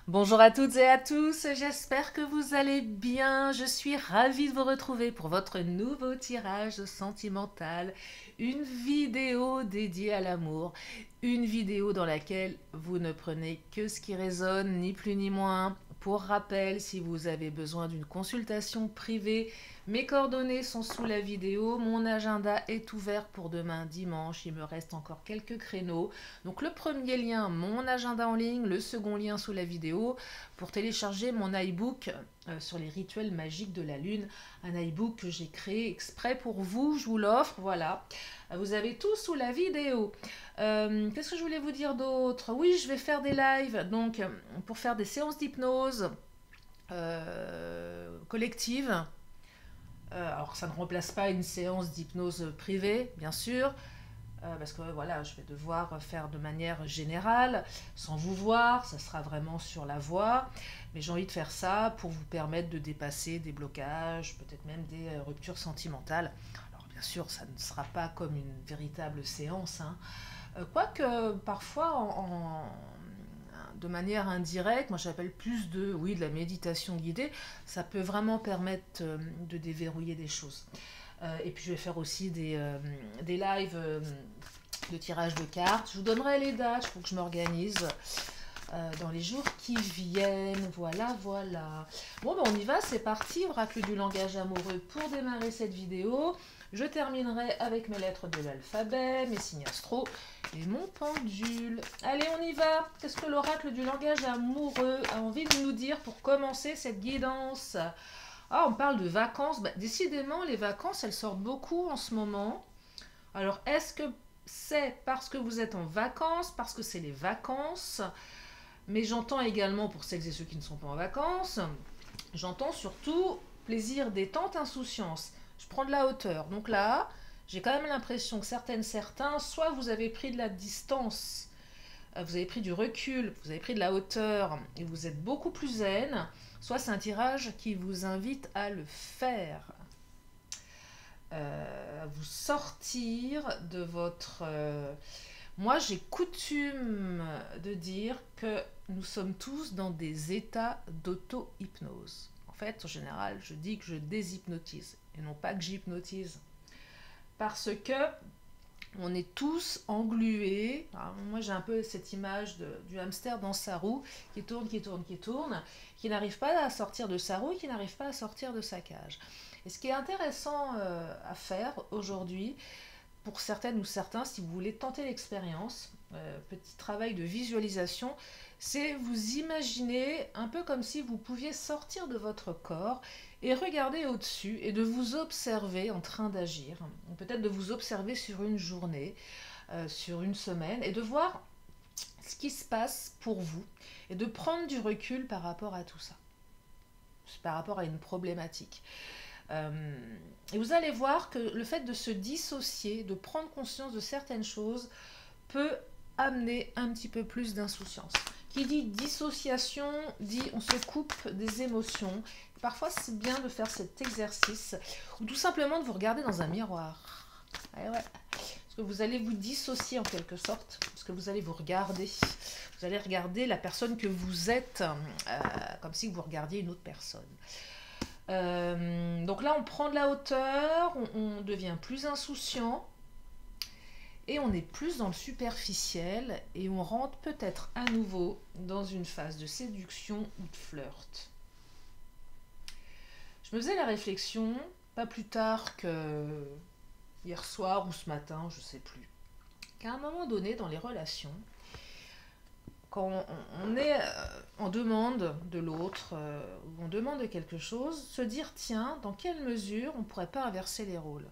Bonjour à toutes et à tous, j'espère que vous allez bien. Je suis ravie de vous retrouver pour votre nouveau tirage sentimental, une vidéo dédiée à l'amour, une vidéo dans laquelle vous ne prenez que ce qui résonne, ni plus ni moins. Pour rappel, si vous avez besoin d'une consultation privée, mes coordonnées sont sous la vidéo. Mon agenda est ouvert pour demain dimanche. Il me reste encore quelques créneaux. Donc le premier lien, mon agenda en ligne. Le second lien sous la vidéo pour télécharger mon iBook sur les rituels magiques de la lune. Un iBook que j'ai créé exprès pour vous. Je vous l'offre. Voilà. Vous avez tout sous la vidéo. Qu'est-ce que je voulais vous dire d'autre? Oui, je vais faire des lives. Donc pour faire des séances d'hypnose collective. Alors ça ne remplace pas une séance d'hypnose privée, bien sûr, parce que voilà, je vais devoir faire de manière générale, sans vous voir, ça sera vraiment sur la voix, mais j'ai envie de faire ça pour vous permettre de dépasser des blocages, peut-être même des ruptures sentimentales. Alors bien sûr, ça ne sera pas comme une véritable séance, hein. Quoique parfois de manière indirecte, moi j'appelle plus de la méditation guidée, ça peut vraiment permettre de déverrouiller des choses. Et puis je vais faire aussi des lives de tirage de cartes. Je vous donnerai les dates, il faut que je m'organise dans les jours qui viennent. Voilà, voilà. Bon, ben on y va, c'est parti. Oracle du langage amoureux pour démarrer cette vidéo. Je terminerai avec mes lettres de l'alphabet, mes signes astro et mon pendule. Allez, on y va. Qu'est-ce que l'oracle du langage amoureux a envie de nous dire pour commencer cette guidance? Ah, on parle de vacances. Bah, décidément, les vacances, elles sortent beaucoup en ce moment. Alors, est-ce que c'est parce que vous êtes en vacances, parce que c'est les vacances? Mais j'entends également, pour celles et ceux qui ne sont pas en vacances, j'entends surtout plaisir, détente, insouciance. Je prends de la hauteur. Donc là, j'ai quand même l'impression que certains, soit vous avez pris de la distance, vous avez pris du recul, vous avez pris de la hauteur et vous êtes beaucoup plus zen, soit c'est un tirage qui vous invite à le faire, à vous sortir de votre... Moi, j'ai coutume de dire que nous sommes tous dans des états d'auto-hypnose. En fait, en général, je dis que je déshypnotise et non pas que j'hypnotise. Parce que on est tous englués. Alors, moi, j'ai un peu cette image du hamster dans sa roue qui tourne, qui tourne, qui tourne, qui n'arrive pas à sortir de sa roue, qui n'arrive pas à sortir de sa cage. Et ce qui est intéressant à faire aujourd'hui, pour certaines ou certains, si vous voulez tenter l'expérience, petit travail de visualisation, c'est vous imaginer un peu comme si vous pouviez sortir de votre corps et regarder au-dessus et de vous observer en train d'agir, peut-être de vous observer sur une journée, sur une semaine, et de voir ce qui se passe pour vous et de prendre du recul par rapport à tout ça, par rapport à une problématique. Et vous allez voir que le fait de se dissocier, de prendre conscience de certaines choses, peut amener un petit peu plus d'insouciance. Qui dit dissociation, dit on se coupe des émotions. Parfois, c'est bien de faire cet exercice, ou tout simplement de vous regarder dans un miroir. Ouais, ouais. Parce que vous allez vous dissocier en quelque sorte, parce que vous allez vous regarder. Vous allez regarder la personne que vous êtes, comme si vous regardiez une autre personne. Donc là, on prend de la hauteur, on devient plus insouciant et on est plus dans le superficiel et on rentre peut-être à nouveau dans une phase de séduction ou de flirt. Je me faisais la réflexion, pas plus tard que hier soir ou ce matin, je ne sais plus, qu'à un moment donné dans les relations, quand on est en demande de l'autre, ou on demande quelque chose, se dire tiens, dans quelle mesure on ne pourrait pas inverser les rôles?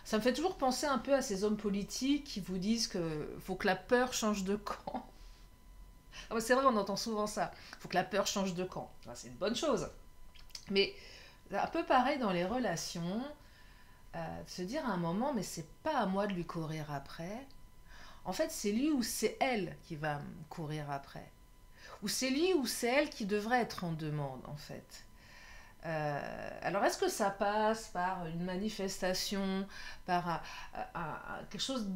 Ça me fait toujours penser un peu à ces hommes politiques qui vous disent qu'il faut que la peur change de camp. Ah, c'est vrai, on entend souvent ça. Il faut que la peur change de camp. C'est une bonne chose. Mais un peu pareil dans les relations, de se dire à un moment, mais c'est pas à moi de lui courir après. En fait, c'est lui ou c'est elle qui va me courir après. Ou c'est lui ou c'est elle qui devrait être en demande, en fait. Alors, est-ce que ça passe par une manifestation, par quelque chose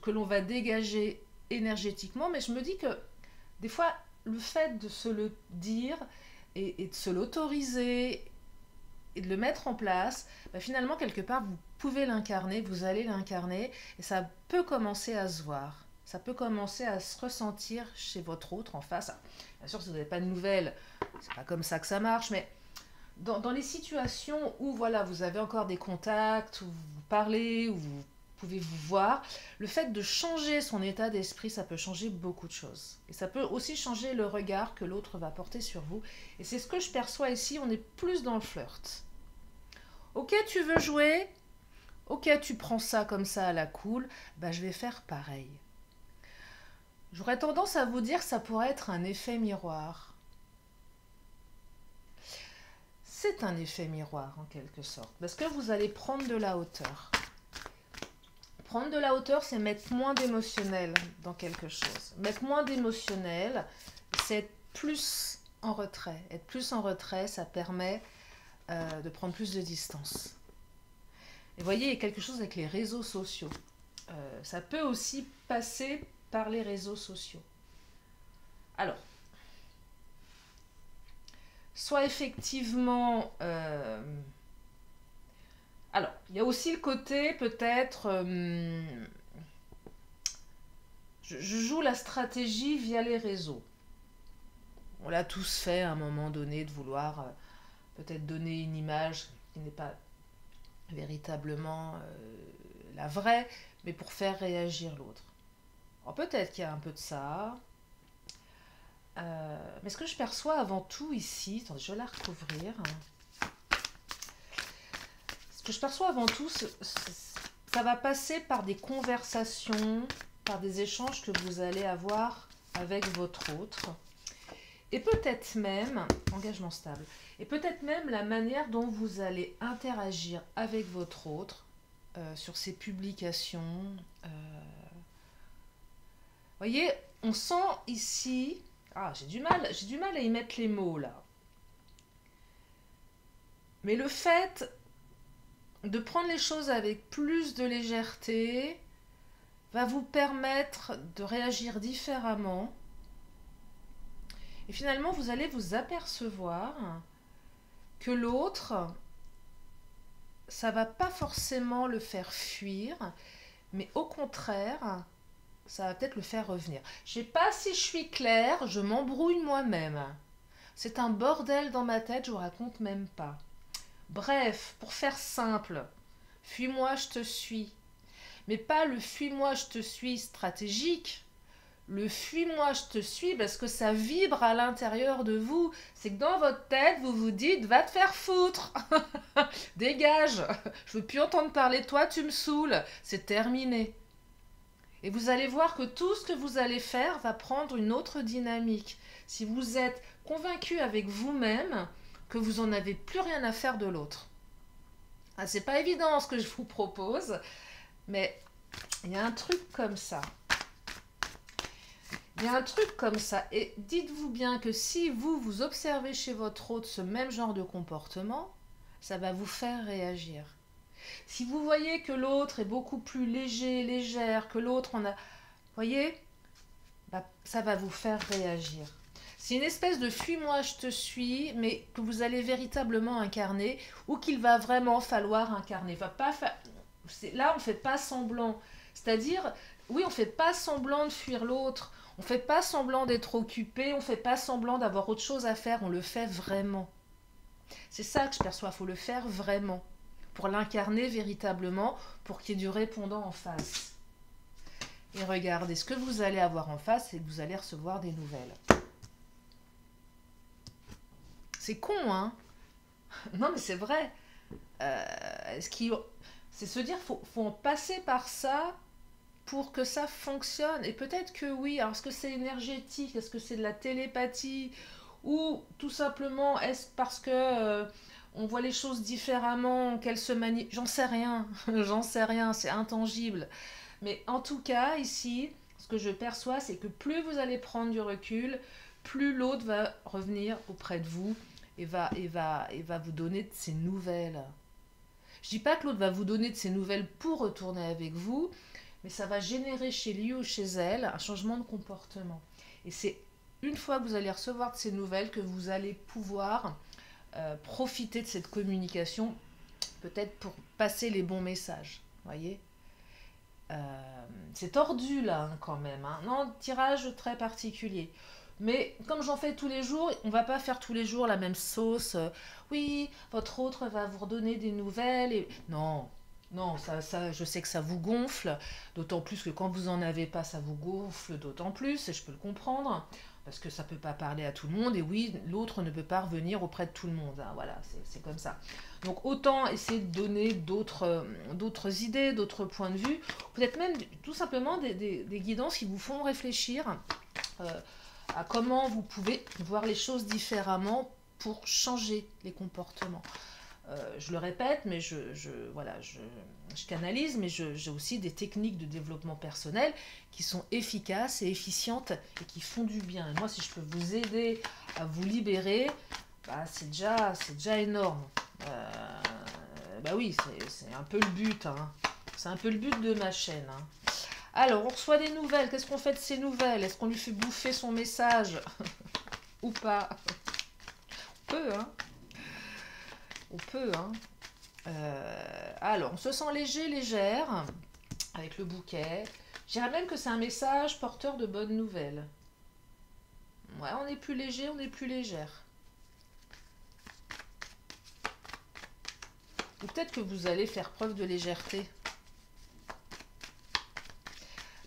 que l'on va dégager énergétiquement? Mais je me dis que des fois, le fait de se le dire et de se l'autoriser et de le mettre en place, bah, finalement, quelque part, vous pouvez l'incarner, vous allez l'incarner, et ça peut commencer à se voir. Ça peut commencer à se ressentir chez votre autre en face. Bien sûr, si vous n'avez pas de nouvelles, c'est pas comme ça que ça marche, mais dans les situations où voilà, vous avez encore des contacts, où vous parlez, où vous pouvez vous voir, le fait de changer son état d'esprit, ça peut changer beaucoup de choses. Et ça peut aussi changer le regard que l'autre va porter sur vous. Et c'est ce que je perçois ici, on est plus dans le flirt. Ok, tu veux jouer? Ok, tu prends ça comme ça à la cool, bah je vais faire pareil. J'aurais tendance à vous dire que ça pourrait être un effet miroir. C'est un effet miroir en quelque sorte, parce que vous allez prendre de la hauteur. Prendre de la hauteur, c'est mettre moins d'émotionnel dans quelque chose. Mettre moins d'émotionnel, c'est être plus en retrait. Être plus en retrait, ça permet de prendre plus de distance. Et vous voyez, il y a quelque chose avec les réseaux sociaux. Ça peut aussi passer par les réseaux sociaux. Alors, soit effectivement... alors, il y a aussi le côté peut-être... je joue la stratégie via les réseaux. On l'a tous fait à un moment donné de vouloir peut-être donner une image qui n'est pas véritablement la vraie, mais pour faire réagir l'autre. Alors peut-être qu'il y a un peu de ça. Mais ce que je perçois avant tout ici, attendez, je vais la recouvrir. Ce que je perçois avant tout, ça va passer par des conversations, par des échanges que vous allez avoir avec votre autre. Et peut-être même, engagement stable, et peut-être même la manière dont vous allez interagir avec votre autre sur ses publications. Voyez, on sent ici... Ah, j'ai du mal à y mettre les mots là. Mais le fait de prendre les choses avec plus de légèreté va vous permettre de réagir différemment. Et finalement, vous allez vous apercevoir que l'autre, ça va pas forcément le faire fuir, mais au contraire, ça va peut-être le faire revenir. Je ne sais pas si je suis claire, je m'embrouille moi-même. C'est un bordel dans ma tête, je vous raconte même pas. Bref, pour faire simple, fuis-moi, je te suis. Mais pas le fuis-moi, je te suis stratégique. Le fuis-moi, je te suis parce que ça vibre à l'intérieur de vous. C'est que dans votre tête, vous vous dites, va te faire foutre. Dégage. Je veux plus entendre parler de toi, tu me saoules. C'est terminé. Et vous allez voir que tout ce que vous allez faire va prendre une autre dynamique. Si vous êtes convaincu avec vous-même que vous n'en avez plus rien à faire de l'autre. Ah, c'est pas évident ce que je vous propose, mais il y a un truc comme ça. Il y a un truc comme ça. Et dites-vous bien que si vous observez chez votre autre ce même genre de comportement, ça va vous faire réagir. Si vous voyez que l'autre est beaucoup plus léger, légère, que l'autre on a... Voyez, bah, ça va vous faire réagir. C'est une espèce de fuis-moi, je te suis, mais que vous allez véritablement incarner ou qu'il va vraiment falloir incarner. Là, on ne fait pas semblant. C'est-à-dire, oui, on ne fait pas semblant de fuir l'autre, on ne fait pas semblant d'être occupé, on ne fait pas semblant d'avoir autre chose à faire, on le fait vraiment. C'est ça que je perçois, il faut le faire vraiment. Pour l'incarner véritablement, pour qu'il y ait du répondant en face. Et regardez, ce que vous allez avoir en face, c'est que vous allez recevoir des nouvelles. C'est con, hein? Non, mais c'est vrai. C'est se dire, faut en passer par ça pour que ça fonctionne. Et peut-être que oui, alors est-ce que c'est énergétique? Est-ce que c'est de la télépathie? Ou tout simplement, est-ce parce que... on voit les choses différemment, qu'elles se manient. J'en sais rien, j'en sais rien, c'est intangible. Mais en tout cas, ici, ce que je perçois, c'est que plus vous allez prendre du recul, plus l'autre va revenir auprès de vous et va vous donner de ses nouvelles. Je dis pas que l'autre va vous donner de ses nouvelles pour retourner avec vous, mais ça va générer chez lui ou chez elle un changement de comportement. Et c'est une fois que vous allez recevoir de ces nouvelles, que vous allez pouvoir profiter de cette communication, peut-être pour passer les bons messages. Voyez, c'est tordu là hein, quand même. Hein. Non, tirage très particulier. Mais comme j'en fais tous les jours, on va pas faire tous les jours la même sauce. Oui, votre autre va vous redonner des nouvelles. Et... Non, non, ça, je sais que ça vous gonfle. D'autant plus que quand vous en avez pas, ça vous gonfle d'autant plus. Et je peux le comprendre. Parce que ça peut pas parler à tout le monde. Et oui, l'autre ne peut pas revenir auprès de tout le monde. Hein, voilà, c'est comme ça. Donc autant essayer de donner d'autres idées, d'autres points de vue. Peut-être même tout simplement des guidances qui vous font réfléchir. Euh, à comment vous pouvez voir les choses différemment pour changer les comportements. Je le répète, mais voilà, je canalise, mais j'ai aussi des techniques de développement personnel qui sont efficaces et efficientes et qui font du bien. Et moi, si je peux vous aider à vous libérer, bah, c'est déjà énorme. Bah oui, c'est un peu le but. Hein. C'est un peu le but de ma chaîne. Hein. Alors, on reçoit des nouvelles. Qu'est-ce qu'on fait de ces nouvelles? Est-ce qu'on lui fait bouffer son message ou pas? On peut, hein. On peut, hein. Alors, on se sent léger, légère, avec le bouquet. Je dirais même que c'est un message porteur de bonnes nouvelles. Ouais, on est plus léger, on est plus légère. Ou peut-être que vous allez faire preuve de légèreté.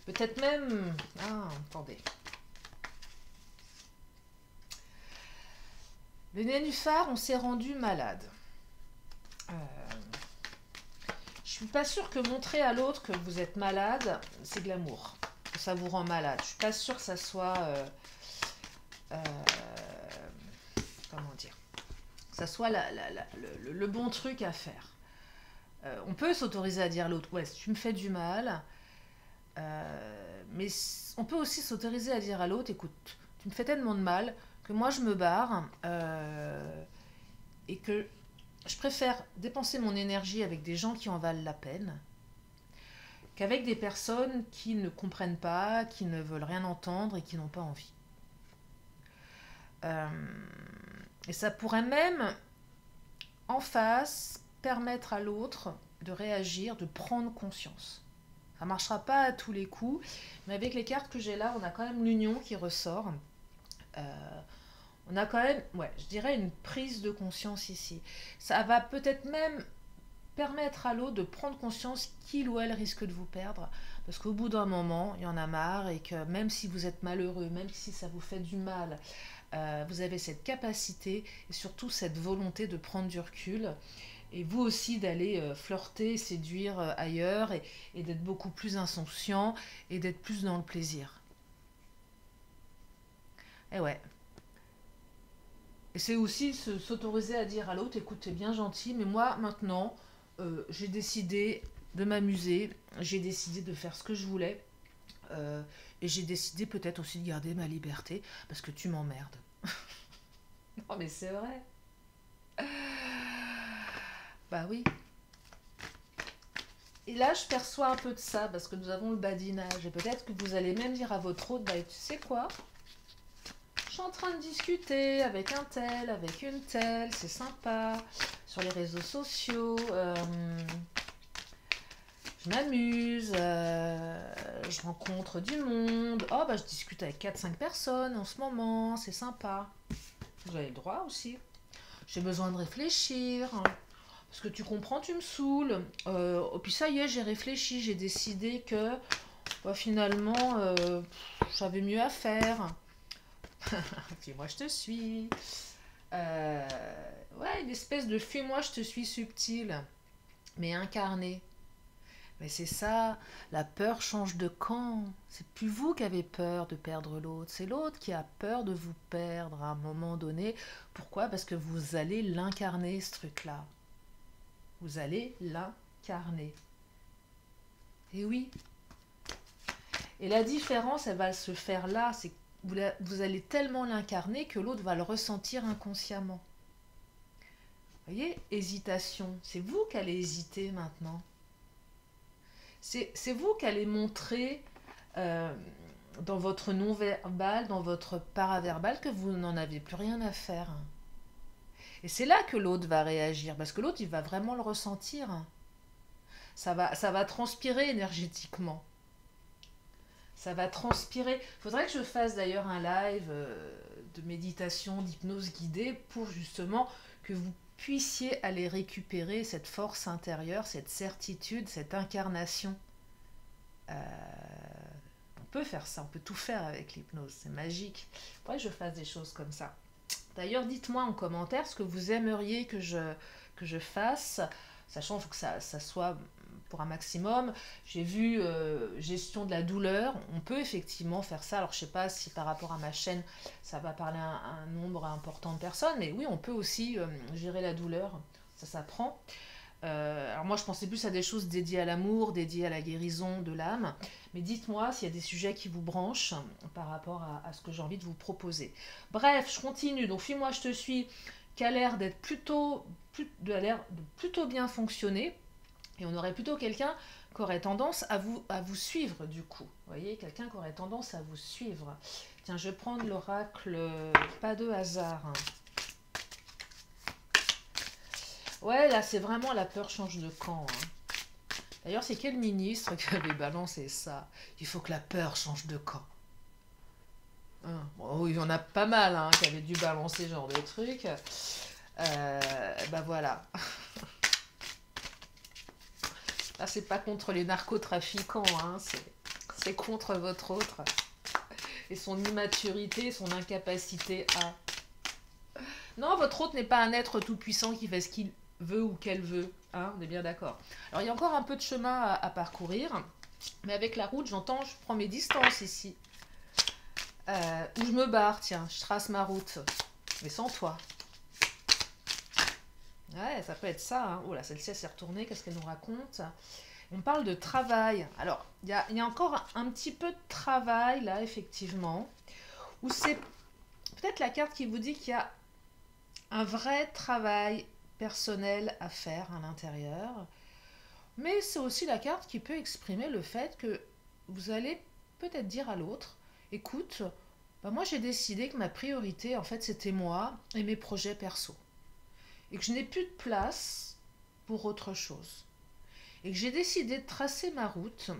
Peut-être même... Ah, attendez. Le nénuphar, on s'est rendu malade. Je suis pas sûre que montrer à l'autre que vous êtes malade, c'est glamour. Que ça vous rend malade. Je suis pas sûre que ça soit... comment dire? Que ça soit le bon truc à faire. On peut s'autoriser à dire à l'autre, ouais, tu me fais du mal... mais on peut aussi s'autoriser à dire à l'autre, écoute, tu me fais tellement de mal que moi je me barre et que je préfère dépenser mon énergie avec des gens qui en valent la peine qu'avec des personnes qui ne comprennent pas, qui ne veulent rien entendre et qui n'ont pas envie. Et ça pourrait même, en face, permettre à l'autre de réagir, de prendre conscience. Ça ne marchera pas à tous les coups, mais avec les cartes que j'ai là, on a quand même l'union qui ressort. On a quand même, ouais, je dirais une prise de conscience ici. Ça va peut-être même permettre à l'autre de prendre conscience qu'il ou elle risque de vous perdre. Parce qu'au bout d'un moment, il y en a marre et que même si vous êtes malheureux, même si ça vous fait du mal, vous avez cette capacité et surtout cette volonté de prendre du recul. Et vous aussi d'aller flirter, séduire ailleurs et d'être beaucoup plus insouciant et d'être plus dans le plaisir. Et ouais. Et c'est aussi s'autoriser à dire à l'autre, écoute, t'es bien gentil, mais moi maintenant, j'ai décidé de m'amuser, j'ai décidé de faire ce que je voulais, et j'ai décidé peut-être aussi de garder ma liberté, parce que tu m'emmerdes. Non mais c'est vrai. Bah oui. Et là, je perçois un peu de ça, parce que nous avons le badinage. Et peut-être que vous allez même dire à votre autre, bah tu sais quoi? Je suis en train de discuter avec un tel, avec une telle, c'est sympa. Sur les réseaux sociaux, je m'amuse, je rencontre du monde. Oh, bah je discute avec 4-5 personnes en ce moment, c'est sympa. Vous avez le droit aussi. J'ai besoin de réfléchir. Parce que tu comprends, tu me saoules. Puis ça y est, j'ai réfléchi, j'ai décidé que bah, finalement, j'avais mieux à faire. Puis moi, je te suis. Ouais, une espèce de fuis-moi, je te suis subtil, mais incarné. Mais c'est ça, la peur change de camp. C'est plus vous qui avez peur de perdre l'autre, c'est l'autre qui a peur de vous perdre à un moment donné. Pourquoi? Parce que vous allez l'incarner, ce truc-là. Vous allez l'incarner. Et oui. Et la différence, elle va se faire là, c'est que vous allez tellement l'incarner que l'autre va le ressentir inconsciemment. Vous voyez, hésitation. C'est vous qui allez hésiter maintenant. C'est vous qui allez montrer dans votre non-verbal, dans votre paraverbal, que vous n'en avez plus rien à faire. Et c'est là que l'autre va réagir, parce que l'autre, il va vraiment le ressentir. Ça va transpirer énergétiquement. Ça va transpirer. Il faudrait que je fasse d'ailleurs un live de méditation, d'hypnose guidée, pour justement que vous puissiez aller récupérer cette force intérieure, cette certitude, cette incarnation. Euh, on peut faire ça, on peut tout faire avec l'hypnose, c'est magique. Il faudrait que je fasse des choses comme ça. D'ailleurs, dites-moi en commentaire ce que vous aimeriez que je fasse, sachant qu'il faut que ça soit pour un maximum. J'ai vu gestion de la douleur, on peut effectivement faire ça. Alors je ne sais pas si par rapport à ma chaîne, ça va parler à un nombre important de personnes, mais oui, on peut aussi gérer la douleur, ça s'apprend. Alors moi je pensais plus à des choses dédiées à l'amour, dédiées à la guérison de l'âme, mais dites-moi s'il y a des sujets qui vous branchent par rapport à ce que j'ai envie de vous proposer. Bref, je continue, donc Fuis-moi je te suis, qui a l'air d'être plutôt bien fonctionner, et on aurait plutôt quelqu'un qui aurait tendance à vous suivre du coup. Vous voyez, quelqu'un qui aurait tendance à vous suivre. Tiens, je vais prendre l'oracle, pas de hasard. Ouais, là, c'est vraiment la peur change de camp. D'ailleurs, c'est quel ministre qui avait balancé ça? Il faut que la peur change de camp. Bon, il y en a pas mal qui avaient dû balancer ce genre de truc. Bah voilà. Là, c'est pas contre les narcotrafiquants, c'est contre votre autre. Et son immaturité, son incapacité à... Non, votre autre n'est pas un être tout-puissant qui fait ce qu'il veut ou qu'elle veut. On est bien d'accord. Alors, il y a encore un peu de chemin à parcourir. Mais avec la route, j'entends, je prends mes distances ici. Où je me barre, tiens, je trace ma route. Mais sans toi. Ouais, ça peut être ça. Oh là, celle-ci, elle s'est retournée. Qu'est-ce qu'elle nous raconte? On parle de travail. Alors, il y a encore un petit peu de travail, là, effectivement. Où c'est peut-être la carte qui vous dit qu'il y a un vrai travail personnel à faire à l'intérieur. Mais c'est aussi la carte qui peut exprimer le fait que vous allez peut-être dire à l'autre, écoute, bah moi j'ai décidé que ma priorité, en fait, c'était moi et mes projets perso. Et que je n'ai plus de place pour autre chose. Et que j'ai décidé de tracer ma route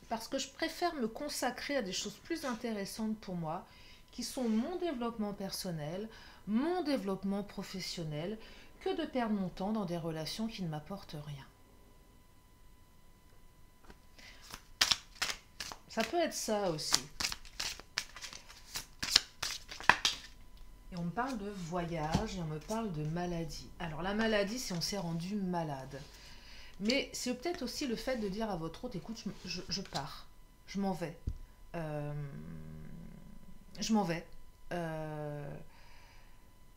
parce que je préfère me consacrer à des choses plus intéressantes pour moi, qui sont mon développement personnel, mon développement professionnel, que de perdre mon temps dans des relations qui ne m'apportent rien. Ça peut être ça aussi. Et on me parle de voyage et on me parle de maladie. Alors la maladie, c'est on s'est rendu malade. Mais c'est peut-être aussi le fait de dire à votre hôte, écoute, je pars, je m'en vais. Je m'en vais.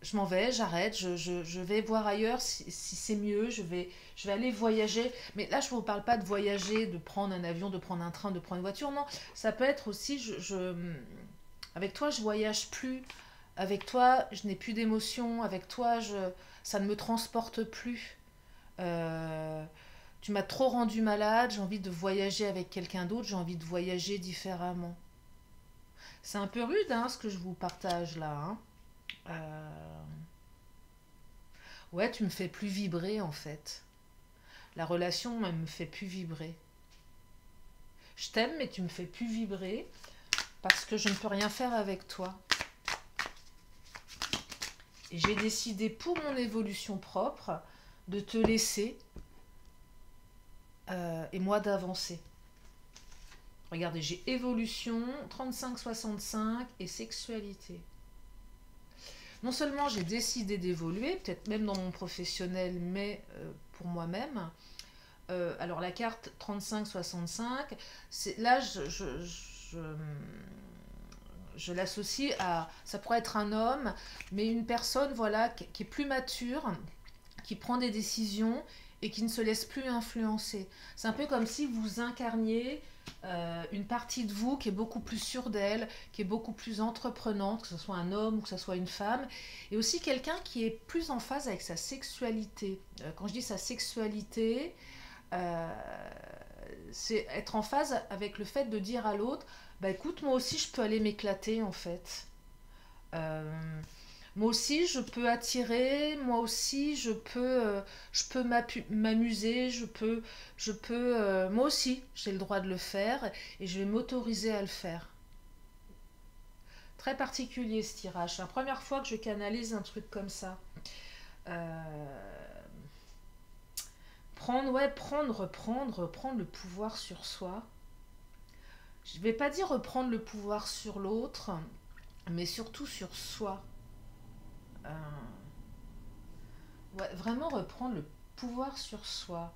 Je m'en vais, j'arrête, je vais voir ailleurs si c'est mieux, je vais aller voyager. Mais là, je ne vous parle pas de voyager, de prendre un avion, de prendre un train, de prendre une voiture. Non, ça peut être aussi, avec toi, je voyage plus. Avec toi, je n'ai plus d'émotion. Avec toi, ça ne me transporte plus. Tu m'as trop rendu malade, j'ai envie de voyager avec quelqu'un d'autre, j'ai envie de voyager différemment. C'est un peu rude, ce que je vous partage là. Ouais, tu me fais plus vibrer en fait. La relation, elle me fait plus vibrer. Je t'aime, mais tu me fais plus vibrer parce que je ne peux rien faire avec toi. Et j'ai décidé pour mon évolution propre de te laisser et moi d'avancer. Regardez, j'ai évolution, 35-65 et sexualité. Non seulement j'ai décidé d'évoluer, peut-être même dans mon professionnel, mais pour moi-même. Alors la carte 35-65, là je l'associe à, ça pourrait être un homme, mais une personne voilà, qui est plus mature, qui prend des décisions et qui ne se laisse plus influencer. C'est un peu comme si vous incarniez une partie de vous qui est beaucoup plus sûre d'elle, qui est beaucoup plus entreprenante, que ce soit un homme ou que ce soit une femme, et aussi quelqu'un qui est plus en phase avec sa sexualité. Quand je dis sa sexualité, c'est être en phase avec le fait de dire à l'autre, Bah écoute, moi aussi je peux aller m'éclater en fait. Euh, Moi aussi je peux attirer, moi aussi je peux m'amuser, moi aussi j'ai le droit de le faire et je vais m'autoriser à le faire. Très particulier ce tirage. C'est la première fois que je canalise un truc comme ça. Euh, reprendre le pouvoir sur soi. Je ne vais pas dire reprendre le pouvoir sur l'autre, mais surtout sur soi. Euh, ouais, vraiment reprendre le pouvoir sur soi.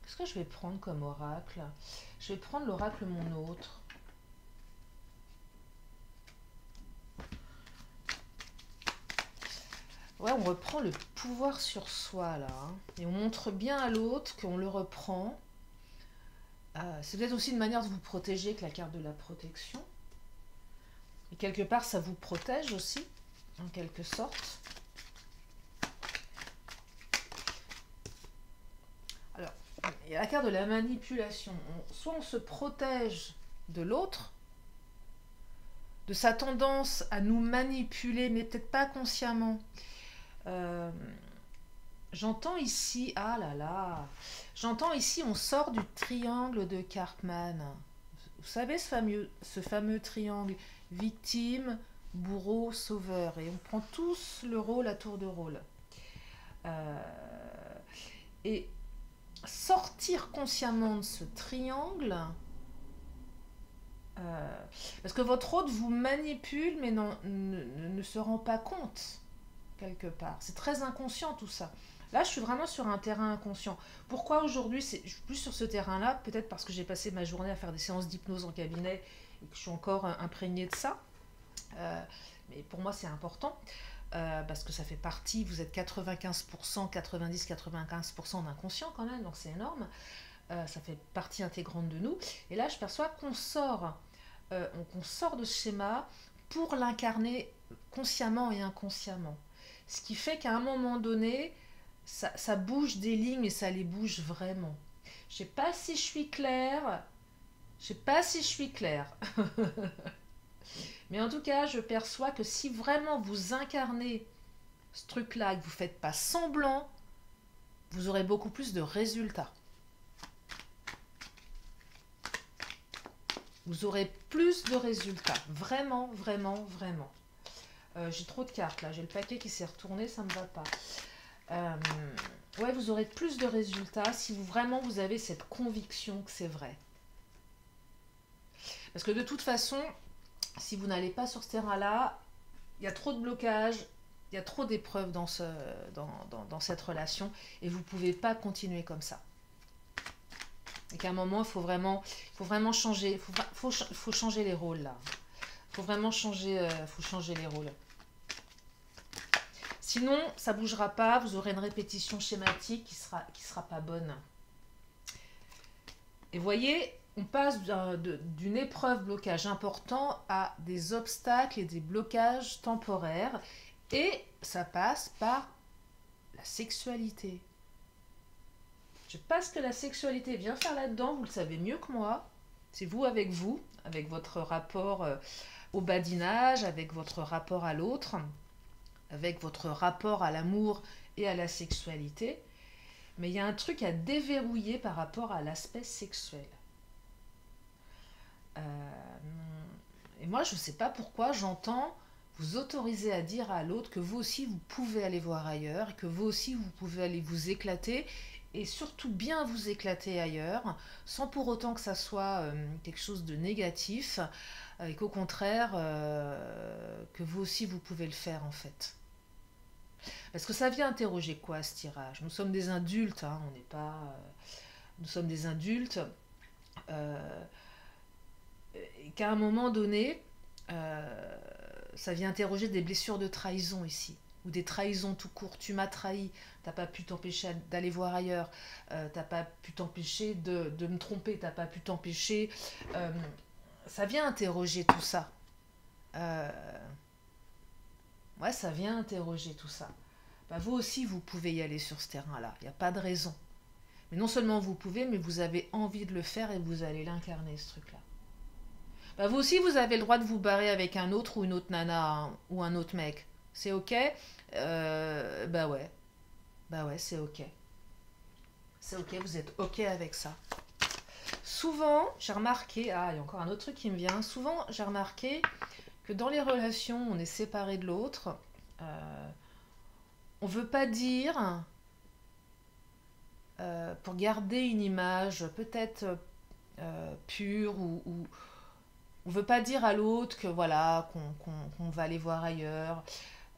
Qu'est-ce que je vais prendre comme oracle? Je vais prendre l'oracle Mon Autre. Ouais, on reprend le pouvoir sur soi là, hein. Et on montre bien à l'autre qu'on le reprend. C'est peut-être aussi une manière de vous protéger que la carte de la protection. Et quelque part, ça vous protège aussi, en quelque sorte. Alors, il y a la carte de la manipulation. Soit on se protège de l'autre, de sa tendance à nous manipuler, mais peut-être pas consciemment. Euh, J'entends ici, ah là là, j'entends ici, on sort du triangle de Cartman. Vous savez ce fameux triangle victime, bourreau, sauveur. Et on prend tous le rôle à tour de rôle. Euh, et sortir consciemment de ce triangle, parce que votre hôte vous manipule, mais ne se rend pas compte, quelque part. C'est très inconscient tout ça. Là, je suis vraiment sur un terrain inconscient. Pourquoi aujourd'hui, je suis plus sur ce terrain-là? Peut-être parce que j'ai passé ma journée à faire des séances d'hypnose en cabinet et que je suis encore imprégnée de ça. Euh, mais pour moi, c'est important parce que ça fait partie, vous êtes 95%, 90-95% d'inconscient quand même, donc c'est énorme. Ça fait partie intégrante de nous. Et là, je perçois qu'on sort de ce schéma pour l'incarner consciemment et inconsciemment. Ce qui fait qu'à un moment donné, ça bouge des lignes et ça les bouge vraiment. Je sais pas si je suis claire. Je sais pas si je suis claire. Mais en tout cas, je perçois que si vraiment vous incarnez ce truc-là et que vous ne faites pas semblant, vous aurez beaucoup plus de résultats. Vous aurez plus de résultats. Vraiment, vraiment, vraiment. J'ai trop de cartes là. J'ai le paquet qui s'est retourné, ça ne me va pas. Ouais, vous aurez plus de résultats si vraiment vous avez cette conviction que c'est vrai. Parce que de toute façon, si vous n'allez pas sur ce terrain-là, il y a trop de blocages, il y a trop d'épreuves dans cette relation et vous ne pouvez pas continuer comme ça. Et qu'à un moment, il faut vraiment changer, faut changer les rôles là. Il faut vraiment changer les rôles. Sinon, ça ne bougera pas, vous aurez une répétition schématique qui sera pas bonne. Et voyez, on passe d'une épreuve blocage important à des obstacles et des blocages temporaires. Et ça passe par la sexualité. Je ne sais pas ce que la sexualité vient faire là-dedans, vous le savez mieux que moi. C'est vous, avec votre rapport au badinage, avec votre rapport à l'autre, avec votre rapport à l'amour et à la sexualité. Mais il y a un truc à déverrouiller par rapport à l'aspect sexuel. Et moi, je ne sais pas pourquoi j'entends vous autoriser à dire à l'autre que vous aussi, vous pouvez aller voir ailleurs, et que vous aussi, vous pouvez aller vous éclater, et surtout bien vous éclater ailleurs, sans pour autant que ça soit quelque chose de négatif, et qu'au contraire, que vous aussi, vous pouvez le faire en fait. Parce que ça vient interroger quoi ce tirage? Nous sommes des adultes, hein, on n'est pas... nous sommes des adultes, euh, et qu'à un moment donné, ça vient interroger des blessures de trahison ici, ou des trahisons tout court. Tu m'as trahi, t'as pas pu t'empêcher d'aller voir ailleurs, t'as pas pu t'empêcher de me tromper, t'as pas pu t'empêcher. Euh, Ça vient interroger tout ça. Euh, ouais, ça vient interroger tout ça. Bah, vous aussi, vous pouvez y aller sur ce terrain-là. Il n'y a pas de raison. Mais non seulement vous pouvez, mais vous avez envie de le faire et vous allez l'incarner, ce truc-là. Bah, vous aussi, vous avez le droit de vous barrer avec un autre ou une autre nana hein, ou un autre mec. C'est ok? Bah ouais. Bah ouais, c'est ok. C'est ok, vous êtes ok avec ça. Souvent, j'ai remarqué, ah, il y a encore un autre truc qui me vient. Souvent, j'ai remarqué que dans les relations, on est séparé de l'autre. Euh, on veut pas dire, pour garder une image peut-être pure ou on veut pas dire à l'autre que voilà qu'on va aller voir ailleurs.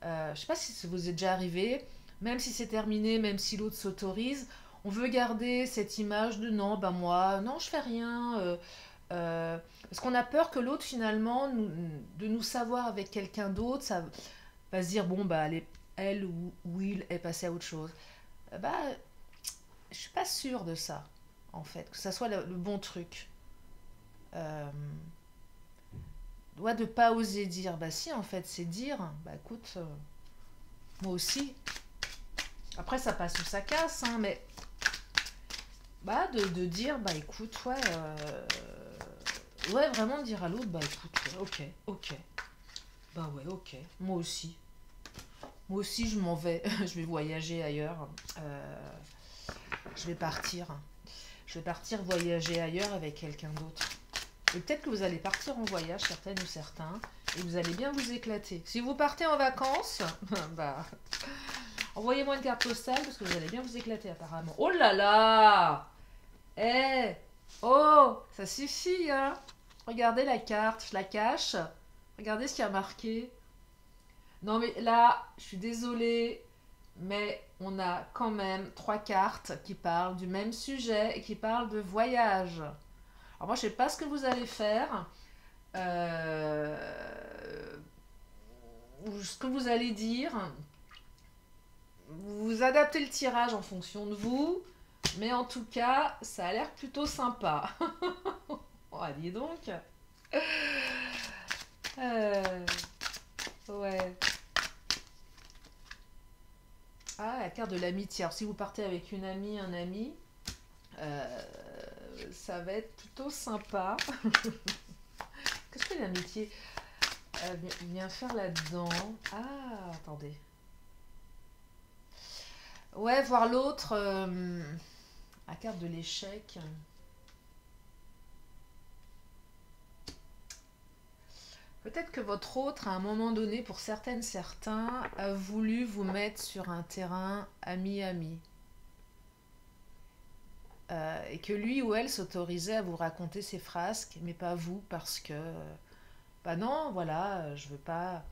Je sais pas si ça vous est déjà arrivé, même si c'est terminé, même si l'autre s'autorise, on veut garder cette image de non, ben moi, non, je fais rien. Parce qu'on a peur que l'autre, finalement, de nous savoir avec quelqu'un d'autre, ça va se dire, bon, bah, elle ou il est passé à autre chose. Bah, je suis pas sûre de ça, en fait, que ça soit le bon truc. Euh, de pas oser dire, bah si, en fait, c'est dire, bah écoute, moi aussi. Après, ça passe ou ça casse, hein, mais bah, de dire, bah écoute, ouais, vraiment dire à l'autre, bah écoute, ouais, ok, ok, bah ouais, ok, moi aussi. Moi aussi, je m'en vais, je vais voyager ailleurs. Euh, je vais partir. Je vais partir voyager ailleurs avec quelqu'un d'autre. Et peut-être que vous allez partir en voyage, certaines ou certains, et vous allez bien vous éclater. Si vous partez en vacances, bah, envoyez-moi une carte postale parce que vous allez bien vous éclater apparemment. Oh là là! Eh! Oh! Ça suffit, hein? Regardez la carte, je la cache. Regardez ce qu'il y a marqué. Non mais là, je suis désolée, mais on a quand même trois cartes qui parlent du même sujet et qui parlent de voyage. Alors moi, je sais pas ce que vous allez faire, ou ce que vous allez dire. Vous adaptez le tirage en fonction de vous, mais en tout cas, ça a l'air plutôt sympa. Oh, dis donc. Euh, ouais. Ah, la carte de l'amitié. Alors, si vous partez avec une amie, un ami, euh, ça va être plutôt sympa. Qu'est-ce que l'amitié vient faire là-dedans? Ah, attendez. Ouais, voir l'autre. La carte de l'échec. Peut-être que votre autre, à un moment donné, pour certaines, certains, a voulu vous mettre sur un terrain ami-ami. Et que lui ou elle s'autorisait à vous raconter ses frasques, mais pas vous, parce que, bah non, voilà, je veux pas.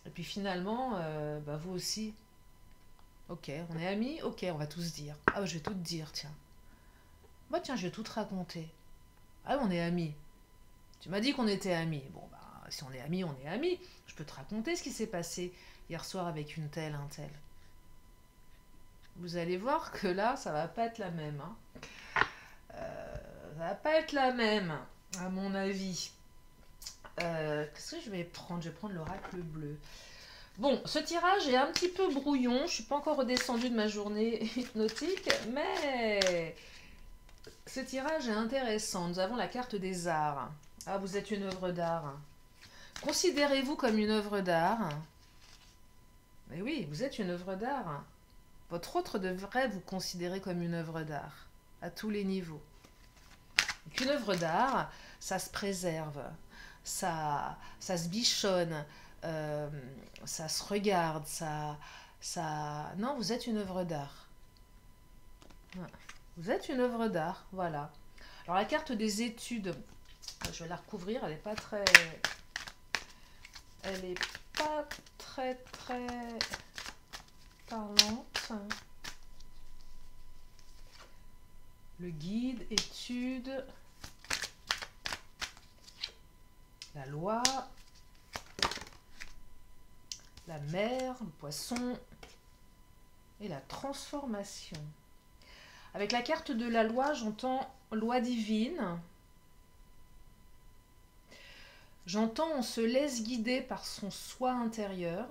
Et puis finalement, bah vous aussi. Ok, on est amis, ok, on va tout se dire. Ah, bah, je vais tout te dire, tiens. Bah tiens, je vais tout te raconter. Ah, on est amis. Tu m'as dit qu'on était amis. Bon, bah, si on est amis, on est amis. Je peux te raconter ce qui s'est passé hier soir avec une telle, un tel. Vous allez voir que là, ça va pas être la même. Hein. Ça va pas être la même, à mon avis. Qu'est-ce que je vais prendre? Je vais prendre l'oracle bleu. Bon, ce tirage est un petit peu brouillon. Je suis pas encore redescendue de ma journée hypnotique, mais ce tirage est intéressant. Nous avons la carte des arts. Ah, vous êtes une œuvre d'art. Considérez-vous comme une œuvre d'art? Mais oui, vous êtes une œuvre d'art. Votre autre devrait vous considérer comme une œuvre d'art, à tous les niveaux. Donc, une œuvre d'art, ça se préserve, ça se bichonne, euh, ça se regarde, ça... Non, vous êtes une œuvre d'art. Ouais. Vous êtes une œuvre d'art, voilà. Alors la carte des études, je vais la recouvrir, elle n'est pas très... Elle est pas très parlante. Le guide, études, la loi, la mer, le poisson et la transformation. Avec la carte de la loi, j'entends loi divine. J'entends on se laisse guider par son soi intérieur.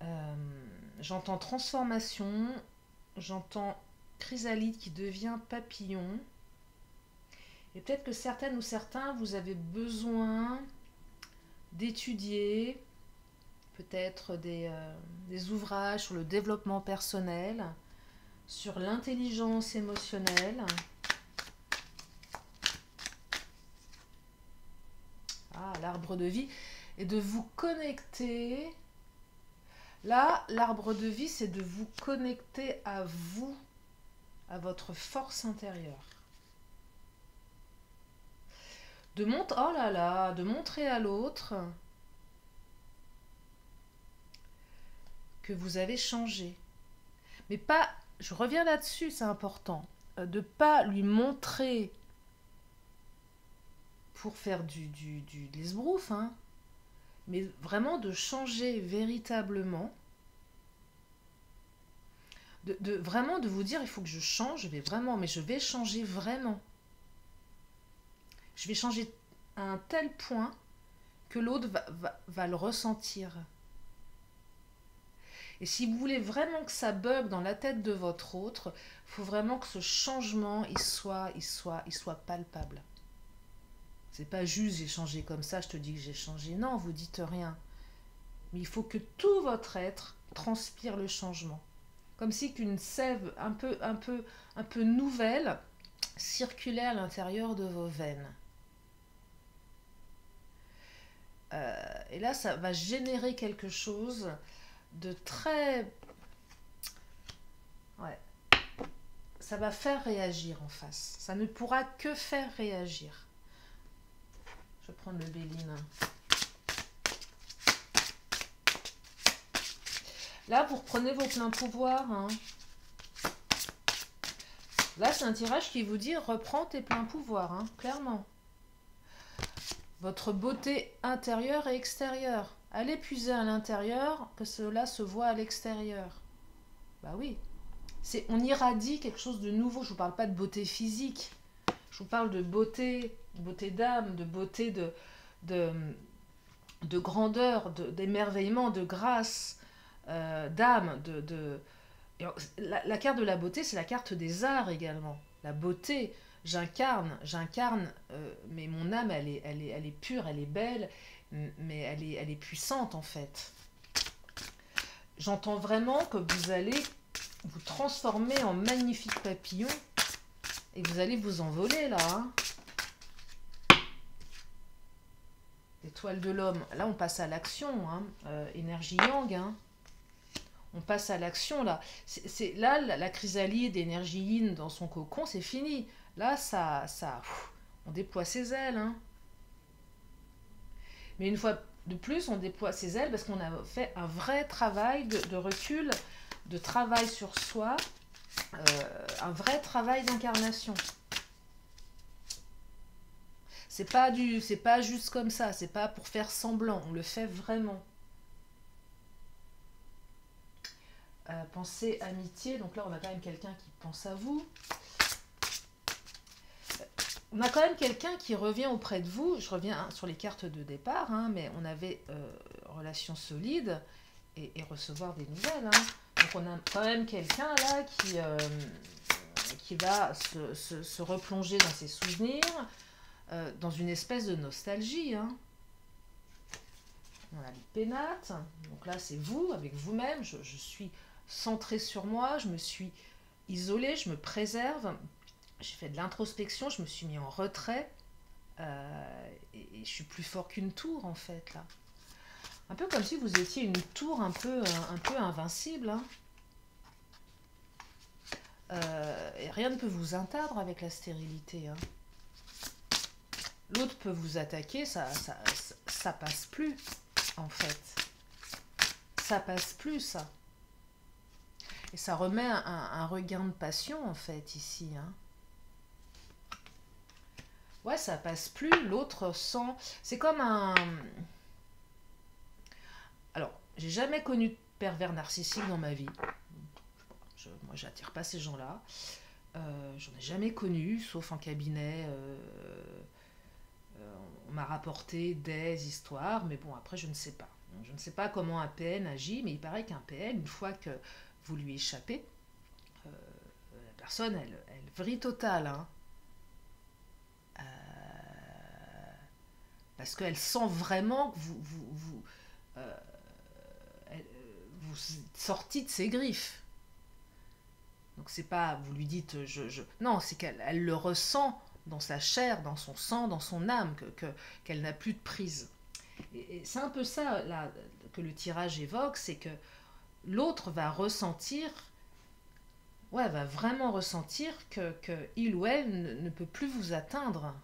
Euh, J'entends transformation, j'entends chrysalide qui devient papillon. Et peut-être que certaines ou certains, vous avez besoin d'étudier peut-être des ouvrages sur le développement personnel, sur l'intelligence émotionnelle. Ah, l'arbre de vie. Et de vous connecter. Là, l'arbre de vie, c'est de vous connecter à vous, à votre force intérieure. Oh là là, de montrer à l'autre que vous avez changé. Mais pas, je reviens là-dessus, c'est important, de ne pas lui montrer pour faire de l'esbrouf, hein, mais vraiment de changer véritablement, vraiment de vous dire, il faut que je change, mais je vais changer vraiment. Je vais changer à un tel point que l'autre va le ressentir. Et si vous voulez vraiment que ça bug dans la tête de votre autre, il faut vraiment que ce changement, il soit palpable. C'est pas juste j'ai changé comme ça, je te dis que j'ai changé. Non, vous dites rien. Mais il faut que tout votre être transpire le changement. Comme si qu'une sève un peu nouvelle circulait à l'intérieur de vos veines. Et là, ça va générer quelque chose de très... Ouais. Ça va faire réagir en face. Ça ne pourra que faire réagir. Je vais prendre le Béline. Là, vous reprenez vos pleins pouvoirs. Hein. Là, c'est un tirage qui vous dit reprends tes pleins pouvoirs, hein, clairement. Votre beauté intérieure et extérieure. Allez puiser à l'intérieur, que cela se voit à l'extérieur. Bah oui. On irradie quelque chose de nouveau. Je ne vous parle pas de beauté physique. Je vous parle de beauté d'âme, de beauté de grandeur, d'émerveillement, de grâce, d'âme. La carte de la beauté, c'est la carte des arts également. La beauté, j'incarne, mais mon âme, elle est pure, elle est belle, mais elle est puissante en fait. J'entends vraiment que vous allez vous transformer en magnifique papillon et vous allez vous envoler là. Hein. L'étoile de l'homme, là on passe à l'action, hein. Énergie yang. Hein. On passe à l'action là. Là, la chrysalide, énergie yin dans son cocon, c'est fini. Là, on déploie ses ailes. Hein. Mais une fois de plus, on déploie ses ailes parce qu'on a fait un vrai travail de recul, de travail sur soi, un vrai travail d'incarnation. C'est pas juste comme ça, c'est pas pour faire semblant, on le fait vraiment. Pensée, amitié, donc là on a quand même quelqu'un qui pense à vous. On a quand même quelqu'un qui revient auprès de vous, je reviens sur les cartes de départ, hein, mais on avait relation solide et recevoir des nouvelles. Hein. Donc on a quand même quelqu'un là qui va se replonger dans ses souvenirs, dans une espèce de nostalgie. Hein. On a les pénates, donc là c'est vous, avec vous-même, je suis centrée sur moi, je me suis isolée, je me préserve, j'ai fait de l'introspection, je me suis mis en retrait, et je suis plus fort qu'une tour en fait là. Un peu comme si vous étiez une tour un peu invincible. Hein. Et rien ne peut vous atteindre avec la stérilité. Hein. L'autre peut vous attaquer, ça passe plus, en fait. Ça passe plus, ça. Et ça remet un regain de passion, en fait, ici. Hein. Ouais, ça passe plus, l'autre sent... C'est comme un... Alors, j'ai jamais connu de pervers narcissique dans ma vie. Moi, j'attire pas ces gens-là. J'en ai jamais connu, sauf en cabinet. On m'a rapporté des histoires, mais bon, après, je ne sais pas. Je ne sais pas comment un PN agit, mais il paraît qu'un PN, une fois que vous lui échappez, la personne, elle vrille totale, hein. Euh, parce qu'elle sent vraiment que euh, vous êtes sorti de ses griffes. Donc c'est pas, vous lui dites, non, c'est qu'elle le ressent dans sa chair, dans son sang, dans son âme, qu'elle n'a plus de prise. Et c'est un peu ça là, que le tirage évoque, c'est que l'autre va ressentir, ouais, va vraiment ressentir que il ou elle ne peut plus vous atteindre.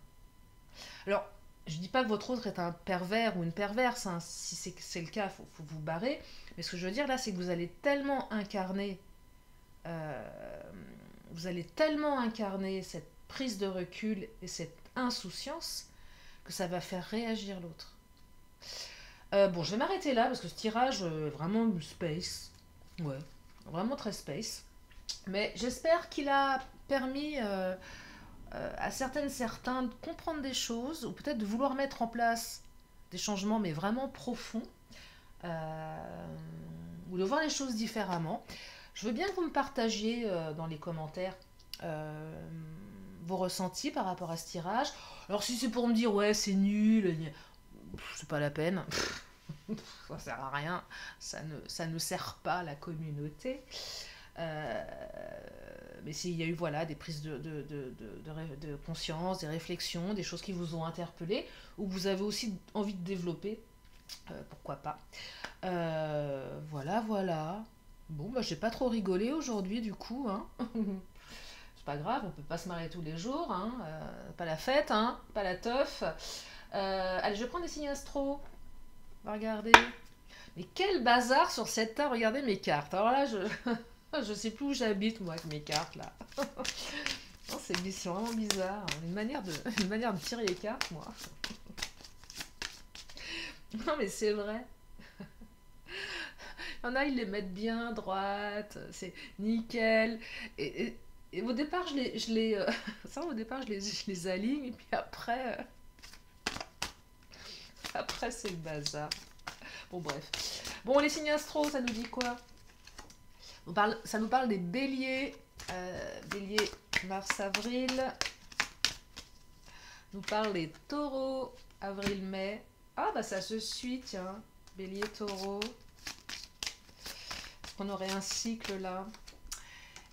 Alors, je dis pas que votre autre est un pervers ou une perverse, hein. Si c'est le cas, faut vous barrer. Mais ce que je veux dire là, c'est que euh, vous allez tellement incarner cette prise de recul et cette insouciance que ça va faire réagir l'autre. Bon, je vais m'arrêter là parce que ce tirage est vraiment space. Ouais, vraiment très space. Mais j'espère qu'il a permis à certains de comprendre des choses ou peut-être de vouloir mettre en place des changements mais vraiment profonds ou de voir les choses différemment. Je veux bien que vous me partagiez dans les commentaires vos ressentis par rapport à ce tirage. Alors si c'est pour me dire ouais c'est nul, c'est pas la peine. Ça sert à rien, ça ne sert pas la communauté. Euh, mais s'il y a eu voilà, des prises de conscience, des réflexions, des choses qui vous ont interpellé, ou que vous avez aussi envie de développer, pourquoi pas. Voilà, voilà. Bon, bah j'ai pas trop rigolé aujourd'hui du coup, hein. C'est pas grave, on peut pas se marier tous les jours, hein. Pas la fête, hein. Pas la teuf. Allez, je vais prendre des signes astro. On va regarder. Mais quel bazar sur cette table, regardez mes cartes. Alors là, je sais plus où j'habite moi avec mes cartes là. Non, c'est vraiment bizarre. Une manière de tirer les cartes, moi. Non, mais c'est vrai. Il y en a, ils les mettent bien droite, c'est nickel. Et au départ, au départ, je les aligne, et puis après, après c'est le bazar. Bon, bref. Bon, les signes astro, ça nous dit quoi? Ça nous parle des béliers. Bélier, mars, avril. Nous parle des taureaux, avril, mai. Ah, bah ça se suit, tiens. Bélier, taureau. On aurait un cycle là.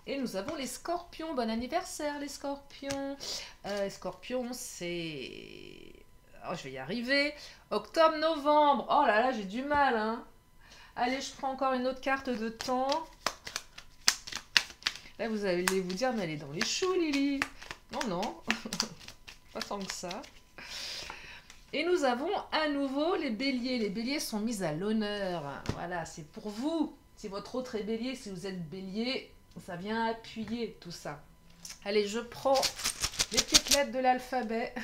Et nous avons les scorpions. Bon anniversaire, les scorpions. Les scorpions, c'est... Oh, je vais y arriver. Octobre, novembre. Oh là là, j'ai du mal, hein. Allez, je prends encore une autre carte de temps. Là, vous allez vous dire, mais elle est dans les choux, Lily. Non, non. Pas tant que ça. Et nous avons à nouveau les béliers. Les béliers sont mis à l'honneur. Voilà, c'est pour vous. Si votre autre est bélier, si vous êtes bélier, ça vient appuyer tout ça. Allez, je prends les petites lettres de l'alphabet.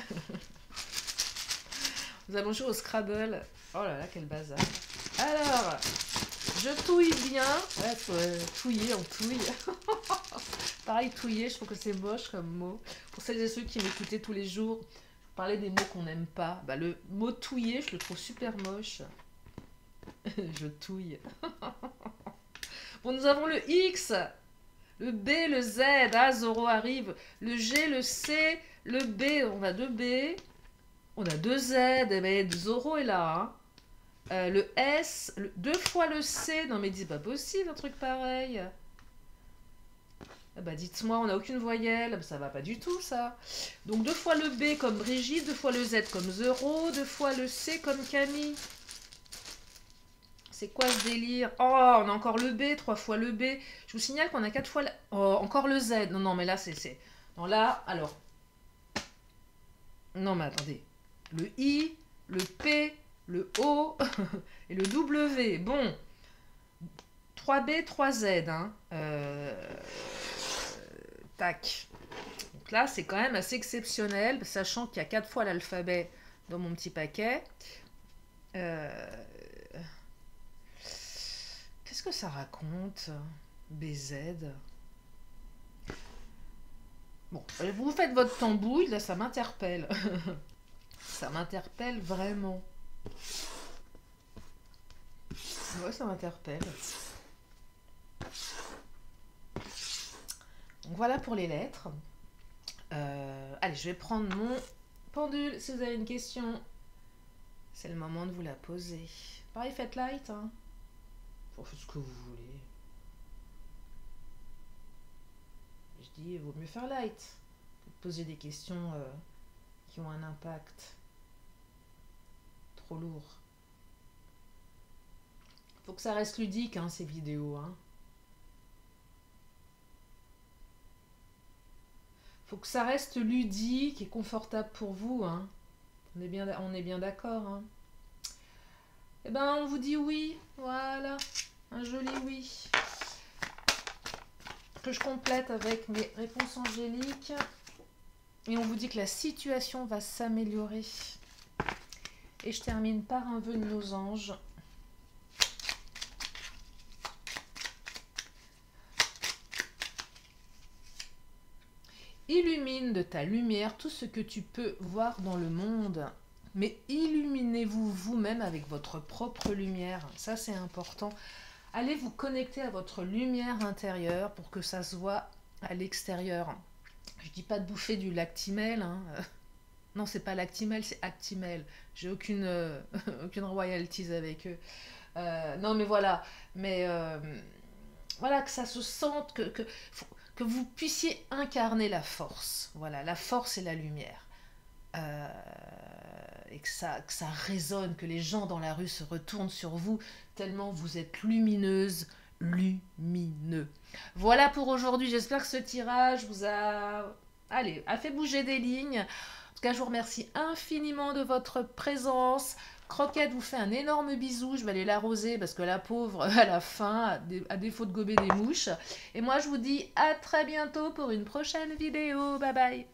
Nous allons jouer au Scrabble. Oh là là, quel bazar. Alors, je touille bien. Ouais, faut touiller, on touille. Pareil, touiller, je trouve que c'est moche comme mot. Pour celles et ceux qui m'écoutaient tous les jours, parler des mots qu'on n'aime pas. Bah, le mot touiller, je le trouve super moche. Je touille. Bon, nous avons le X, le B, le Z. Ah, Zoro arrive. Le G, le C, le B. On a deux B. On a deux Z. Eh ben, Zoro est là. Hein. Le S, deux fois le C. Non, mais c'est pas possible un truc pareil. Ah bah dites-moi, on n'a aucune voyelle. Ça va pas du tout, ça. Donc deux fois le B comme Brigitte, deux fois le Z comme Zoro, deux fois le C comme Camille. C'est quoi ce délire? Oh, on a encore le B, trois fois le B. Je vous signale qu'on a quatre fois... Oh, encore le Z. Non, non, mais là, c'est... Non, là, alors... Non, mais attendez. Le I, le P, le O et le W. Bon. 3B, 3Z. Hein. Tac. Donc là, c'est quand même assez exceptionnel, sachant qu'il y a 4 fois l'alphabet dans mon petit paquet. Qu'est-ce que ça raconte? BZ. Bon, vous faites votre tambouille, là ça m'interpelle. Ça m'interpelle vraiment. Ouais, ça m'interpelle. Voilà pour les lettres. Allez, je vais prendre mon pendule. Si vous avez une question, c'est le moment de vous la poser. Pareil, faites light. Hein. Faites ce que vous voulez. Je dis, il vaut mieux faire light. Poser des questions qui ont un impact trop lourd. Faut que ça reste ludique, hein, ces vidéos. Hein. Faut que ça reste ludique et confortable pour vous. Hein. On est bien d'accord. Hein. Eh ben, on vous dit oui. Voilà. Un joli oui. Que je complète avec mes réponses angéliques. Et on vous dit que la situation va s'améliorer. Et je termine par un vœu de nos anges. Illumine de ta lumière tout ce que tu peux voir dans le monde. Mais illuminez-vous vous-même avec votre propre lumière. Ça, c'est important. Allez vous connecter à votre lumière intérieure pour que ça se voit à l'extérieur. Je dis pas de bouffer du Lactimel. Hein. Non, c'est pas Lactimel, c'est Actimel. J'ai aucune royalties avec eux. Non, mais voilà. Mais voilà, que ça se sente, que vous puissiez incarner la force. Voilà, la force et la lumière. Et que ça résonne, que les gens dans la rue se retournent sur vous, tellement vous êtes lumineuse, lumineux. Voilà pour aujourd'hui, j'espère que ce tirage vous a fait bouger des lignes. En tout cas, je vous remercie infiniment de votre présence. Croquette vous fait un énorme bisou, je vais aller l'arroser parce que la pauvre, elle a faim, à défaut de gober des mouches. Et moi, je vous dis à très bientôt pour une prochaine vidéo. Bye bye.